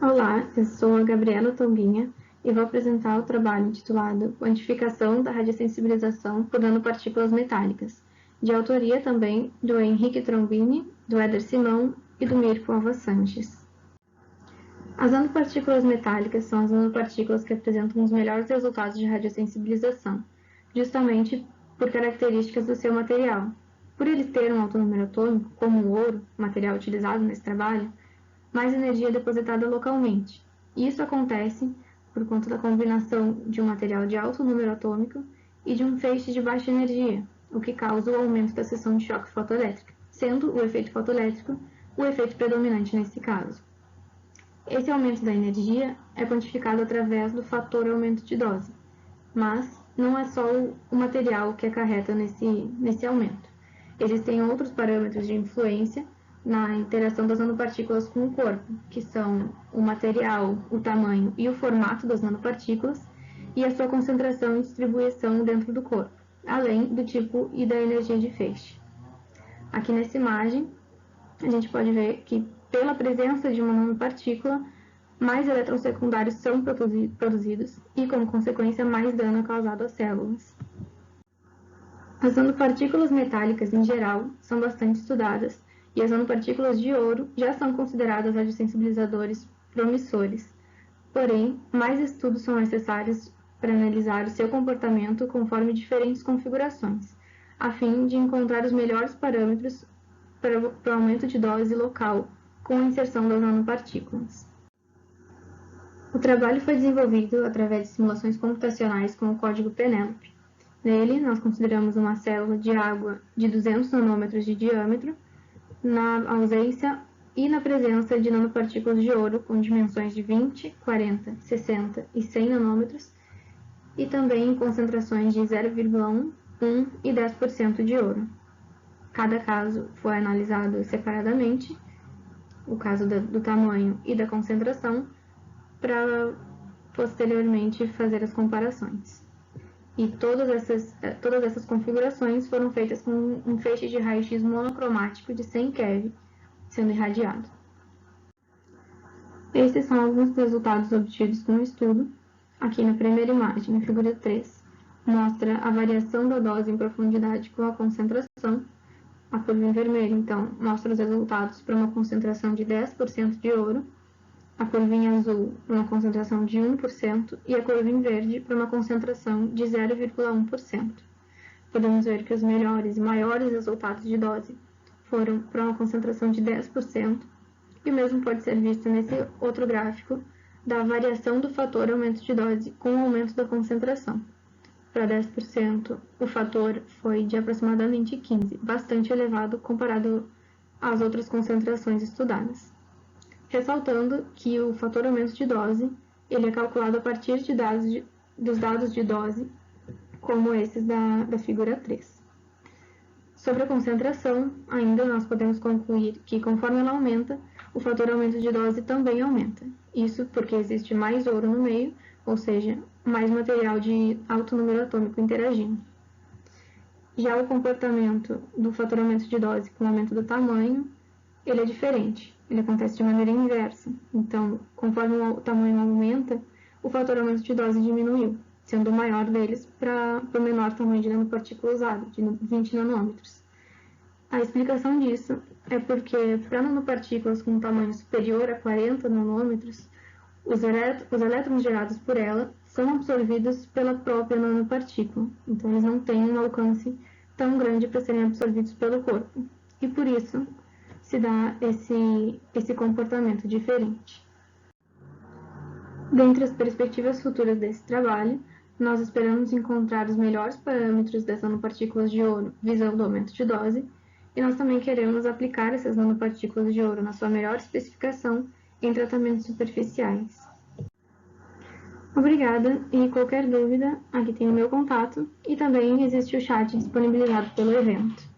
Olá, eu sou a Gabriela Tombinha e vou apresentar o trabalho intitulado Quantificação da Radiosensibilização por Nanopartículas Metálicas, de autoria também do Henrique Trombini, do Éder Simão e do Mirko Alva Sanches. As nanopartículas metálicas são as nanopartículas que apresentam os melhores resultados de radiosensibilização, justamente por características do seu material. Por eles terem um alto número atômico, como o ouro, material utilizado nesse trabalho, mais energia é depositada localmente. E isso acontece por conta da combinação de um material de alto número atômico e de um feixe de baixa energia, o que causa o aumento da seção de choque fotoelétrica, sendo o efeito fotoelétrico o efeito predominante nesse caso. Esse aumento da energia é quantificado através do fator aumento de dose, mas não é só o material que acarreta nesse aumento. Existem outros parâmetros de influência na interação das nanopartículas com o corpo, que são o material, o tamanho e o formato das nanopartículas e a sua concentração e distribuição dentro do corpo, além do tipo e da energia de feixe. Aqui nessa imagem, a gente pode ver que, pela presença de uma nanopartícula, mais elétrons secundários são produzidos e, como consequência, mais dano é causado às células. As nanopartículas metálicas, em geral, são bastante estudadas e as nanopartículas de ouro já são consideradas radiosensibilizadores promissores. Porém, mais estudos são necessários para analisar o seu comportamento conforme diferentes configurações, a fim de encontrar os melhores parâmetros para o aumento de dose local com a inserção das nanopartículas. O trabalho foi desenvolvido através de simulações computacionais com o código Penelope. Nele, nós consideramos uma célula de água de 200 nanômetros de diâmetro, na ausência e na presença de nanopartículas de ouro com dimensões de 20, 40, 60 e 100 nanômetros, e também em concentrações de 0,1, 1 e 10% de ouro. Cada caso foi analisado separadamente, o caso do tamanho e da concentração, para posteriormente fazer as comparações. E todas essas configurações foram feitas com um feixe de raio-x monocromático de 100 keV sendo irradiado. Esses são alguns dos resultados obtidos com o estudo. Aqui na primeira imagem, na figura 3, mostra a variação da dose em profundidade com a concentração. A curva em vermelho, então, mostra os resultados para uma concentração de 10% de ouro, a curva em azul para uma concentração de 1% e a curva em verde para uma concentração de 0,1%. Podemos ver que os melhores e maiores resultados de dose foram para uma concentração de 10%, e o mesmo pode ser visto nesse outro gráfico da variação do fator aumento de dose com o aumento da concentração. Para 10%, o fator foi de aproximadamente 15, bastante elevado comparado às outras concentrações estudadas. Ressaltando que o fator aumento de dose ele é calculado a partir dos dados de dose, como esses da figura 3. Sobre a concentração, ainda nós podemos concluir que, conforme ela aumenta, o fator aumento de dose também aumenta. Isso porque existe mais ouro no meio, ou seja, mais material de alto número atômico interagindo. Já o comportamento do fator aumento de dose com o aumento do tamanho, ele é diferente. Ele acontece de maneira inversa. Então, conforme o tamanho aumenta, o fator aumento de dose diminuiu, sendo o maior deles para o menor tamanho de nanopartícula usado, de 20 nanômetros. A explicação disso é porque, para nanopartículas com um tamanho superior a 40 nanômetros, os elétrons gerados por ela são absorvidos pela própria nanopartícula, então eles não têm um alcance tão grande para serem absorvidos pelo corpo, e por isso se dá esse comportamento diferente. Dentre as perspectivas futuras desse trabalho, nós esperamos encontrar os melhores parâmetros das nanopartículas de ouro visando o aumento de dose, e nós também queremos aplicar essas nanopartículas de ouro na sua melhor especificação em tratamentos superficiais. Obrigada, e qualquer dúvida, aqui tem o meu contato, e também existe o chat disponibilizado pelo evento.